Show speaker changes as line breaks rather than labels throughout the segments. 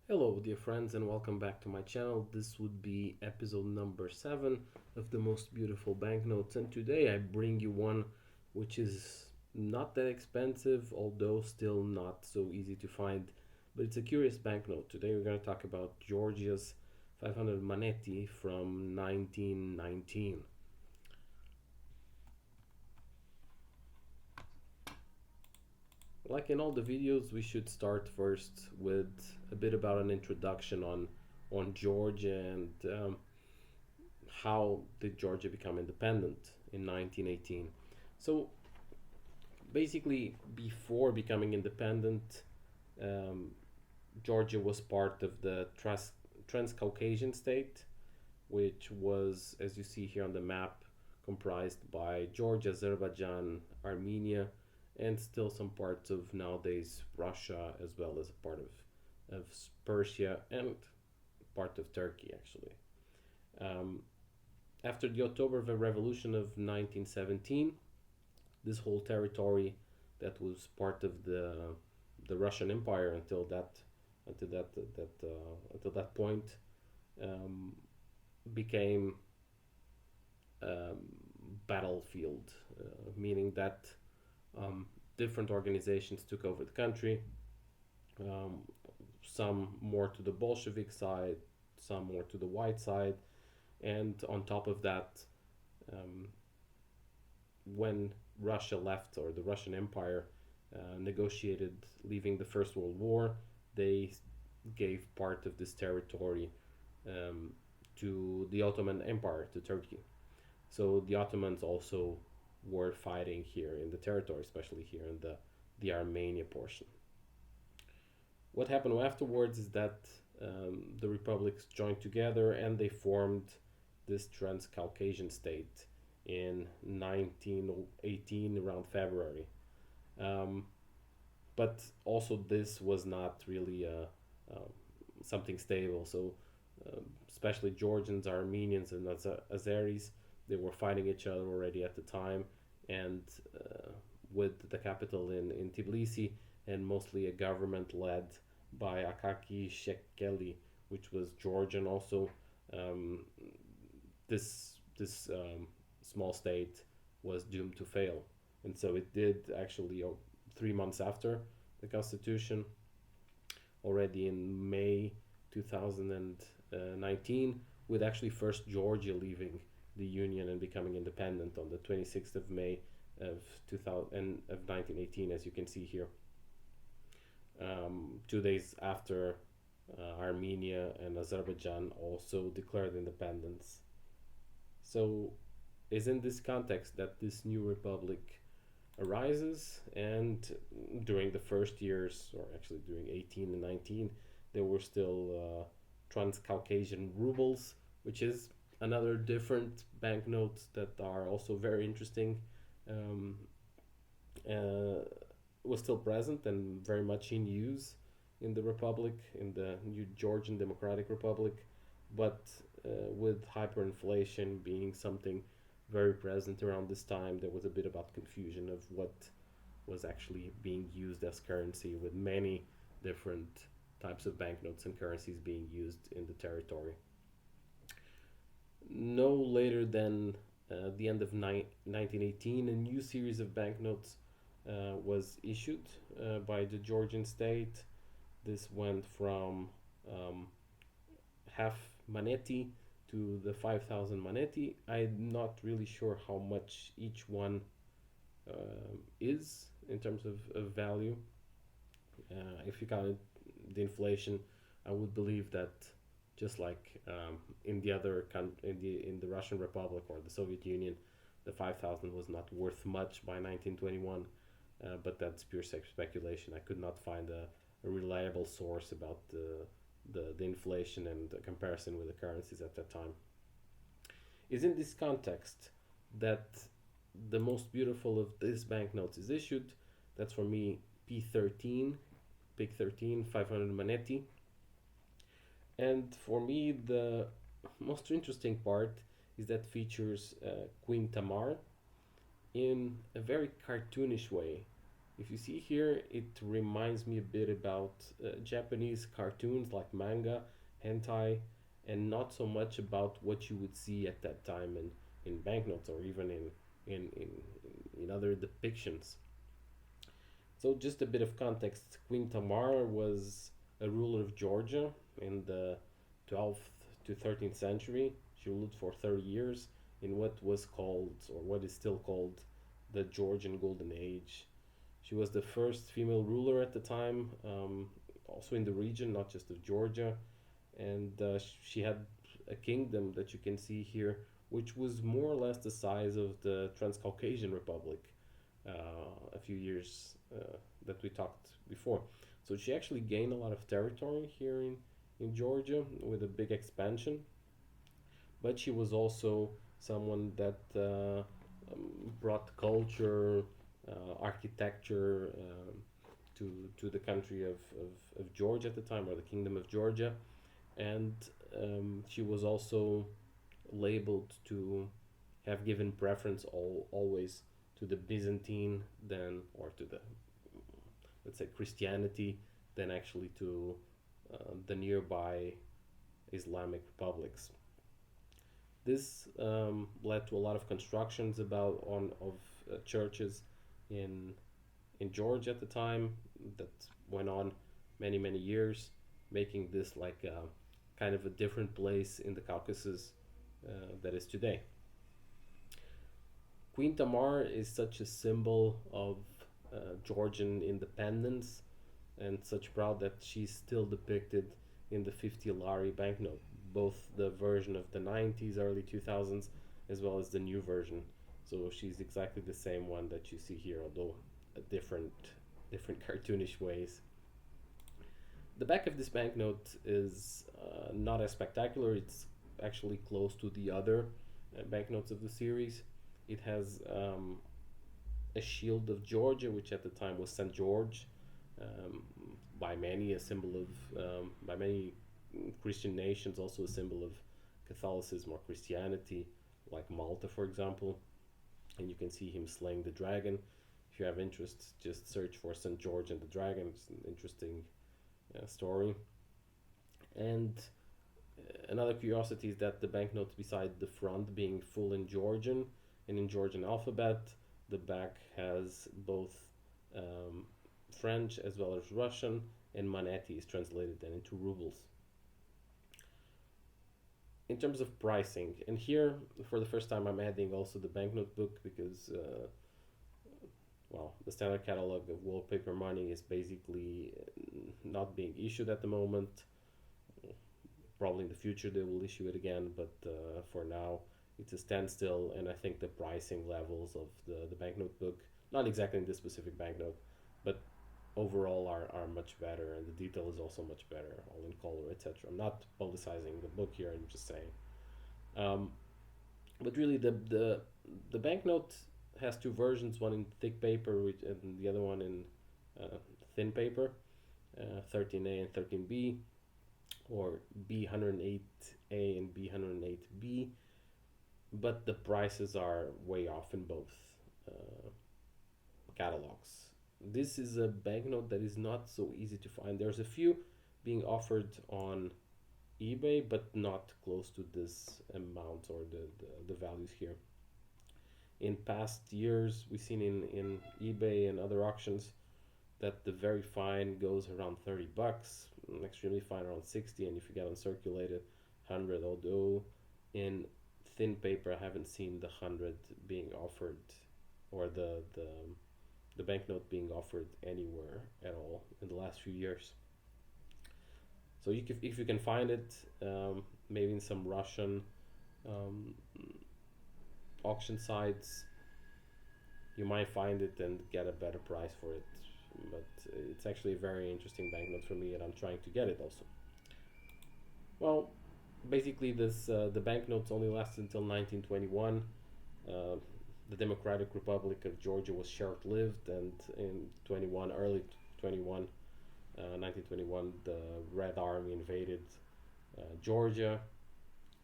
Hello, dear friends, and welcome back to my channel. This would be episode number 7 of the most beautiful banknotes, and today I bring you one which is not that expensive, although still not so easy to find, but it's a curious banknote. Today we're going to talk about Georgia's 500 Maneti from 1919. Like in all the videos, we should start first with a bit about an introduction on Georgia and how did Georgia become independent in 1918. So basically, before becoming independent, um, Georgia was part of the Transcaucasian state, which was, as you see here on the map, comprised by Georgia, Azerbaijan, Armenia, and still some parts of nowadays Russia, as well as a part of Persia and part of Turkey, actually. Um, After the October Revolution of 1917, this whole territory that was part of the Russian Empire until that point um, became um, battlefield, meaning that um, different organizations took over the country. Um, some more to the Bolshevik side, some more to the white side, and on top of that, um, when Russia left, or the Russian Empire negotiated leaving the First World War, they gave part of this territory um, to the Ottoman Empire, to Turkey. So the Ottomans also were fighting here in the territory, especially here in the Armenia portion. What happened afterwards is that the republics joined together and they formed this Transcaucasian state in 1918, around February. Um, but also, this was not really something stable. So, especially Georgians, Armenians, and Azeris, they were fighting each other already at the time, and with the capital in Tbilisi, and mostly a government led by Akaki Shekeli, which was Georgian also. Um, this small state was doomed to fail, and so it did actually. 3 months after the Constitution, already in May 2019, with actually first Georgia leaving the Union and becoming independent on the 26th of May of 2000 of 1918, as you can see here. 2 days after Armenia and Azerbaijan also declared independence. So, is in this context that this new republic arises, and during the first years, or actually during 18 and 19, there were still Transcaucasian rubles, which is another different banknotes that are also very interesting. Um, uh, was still present and very much in use in the Republic, in the new Georgian Democratic Republic, but with hyperinflation being something very present around this time, there was a bit about confusion of what was actually being used as currency, with many different types of banknotes and currencies being used in the territory. No later than the end of 1918, a new series of banknotes was issued by the Georgian state. This went from um, half Maneti to the 5,000 Maneti. I'm not really sure how much each one is in terms of value. If you count the inflation, I would believe that just like in the in the Russian Republic or the Soviet Union, the 5,000 was not worth much by 1921. But that's pure speculation. I could not find a reliable source about the inflation and the comparison with the currencies at that time. Is in this context that the most beautiful of these banknotes is issued. That's for me P13, Pig 13, 500 Maneti. And for me, the most interesting part is that features Queen Tamar in a very cartoonish way. If you see here, it reminds me a bit about Japanese cartoons like manga, hentai, and not so much about what you would see at that time in banknotes or even in, in, in other depictions. So, just a bit of context, Queen Tamar was a ruler of Georgia in the 12th to 13th century. She ruled for 30 years in what was called, or what is still called, the Georgian Golden Age. She was the first female ruler at the time, also in the region, not just of Georgia. And she had a kingdom that you can see here, which was more or less the size of the Transcaucasian Republic a few years that we talked before. So she actually gained a lot of territory here in Georgia with a big expansion, but she was also someone that brought culture, architecture to the country of Georgia at the time, or the Kingdom of Georgia. And she was also labeled to have given preference always to the Byzantine than, or to the, let's say, Christianity than actually to the nearby Islamic republics. This led to a lot of constructions about on of churches in Georgia at the time that went on many years, making this like a kind of a different place in the Caucasus that is today. Queen Tamar is such a symbol of Georgian independence and such proud that she's still depicted in the 50 lari banknote, both the version of the 90s, early 2000s, as well as the new version. So she's exactly the same one that you see here, although a different cartoonish ways. The back of this banknote is not as spectacular. It's actually close to the other banknotes of the series. It has a shield of Georgia, which at the time was St. George, um, by many a symbol of by many Christian nations, also a symbol of Catholicism or Christianity, like Malta, for example. And you can see him slaying the dragon. If you have interest, just search for St. George and the Dragon. It's an interesting story. And another curiosity is that the banknotes, beside the front being full in Georgian and in Georgian alphabet, the back has both um, French as well as Russian, and Maneti is translated then into rubles. In terms of pricing, and here for the first time I'm adding also the banknote book because, well, the standard catalog of wallpaper money is basically not being issued at the moment. Probably in the future they will issue it again, but for now it's a standstill. And I think the pricing levels of the banknote book, not exactly in this specific banknote, but overall are much better, and the detail is also much better, all in color, etc. I'm not publicizing the book here, I'm just saying. Um, but really, the banknote has two versions: one in thick paper, and the other one in thin paper, 13A and 13B, or B108A and B108B. But the prices are way off in both uh, catalogs. This is a banknote that is not so easy to find. There's a few being offered on eBay, but not close to this amount or the values here. In past years, we've seen in eBay and other auctions that the very fine goes around 30 bucks, extremely fine around 60, and if you get uncirculated, 100. Although in thin paper, I haven't seen the 100 being offered, or the banknote being offered anywhere at all in the last few years. So if you can find it, maybe in some Russian um, auction sites, you might find it and get a better price for it. But it's actually a very interesting banknote for me, and I'm trying to get it also. Well, basically, this the banknotes only lasted until 1921. Uh, the Democratic Republic of Georgia was short-lived, and in 21, early 21, 1921, the Red Army invaded Georgia,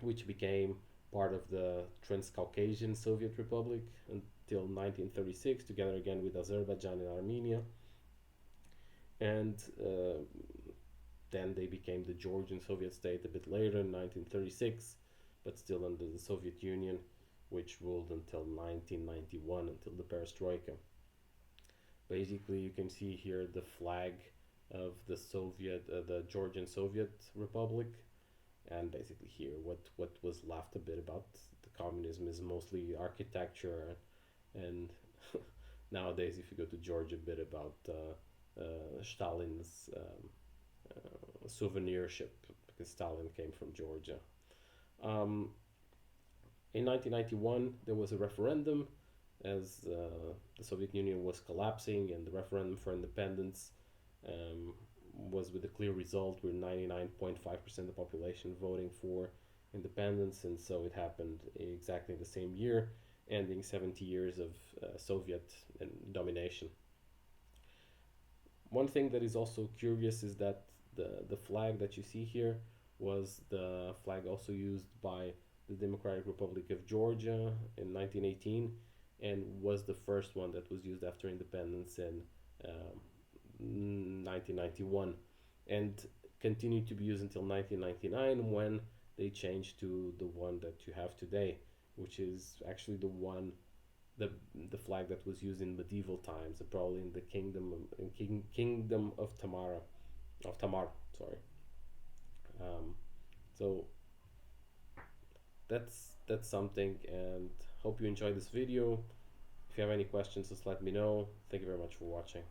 which became part of the Transcaucasian Soviet Republic. And till 1936, together again with Azerbaijan and Armenia, and then they became the Georgian Soviet state a bit later in 1936, but still under the Soviet Union, which ruled until 1991, until the Perestroika. Basically, you can see here the flag of the Georgian Soviet Republic, and basically here what was left a bit about the communism is mostly architecture, and nowadays if you go to Georgia, a bit about Stalin's souvenirship, because Stalin came from Georgia. Um, in 1991, there was a referendum as the Soviet Union was collapsing, and the referendum for independence um, was with a clear result, with 99.5% of the population voting for independence, and so it happened exactly the same year, ending 70 years of Soviet domination. One thing that is also curious is that the flag that you see here was the flag also used by the Democratic Republic of Georgia in 1918, and was the first one that was used after independence in 1991, and continued to be used until 1999, when they changed to the one that you have today, which is actually the the flag that was used in medieval times, probably in the kingdom of Tamar. Sorry. Um, so that's something, and hope you enjoyed this video. If you have any questions, just let me know. Thank you very much for watching.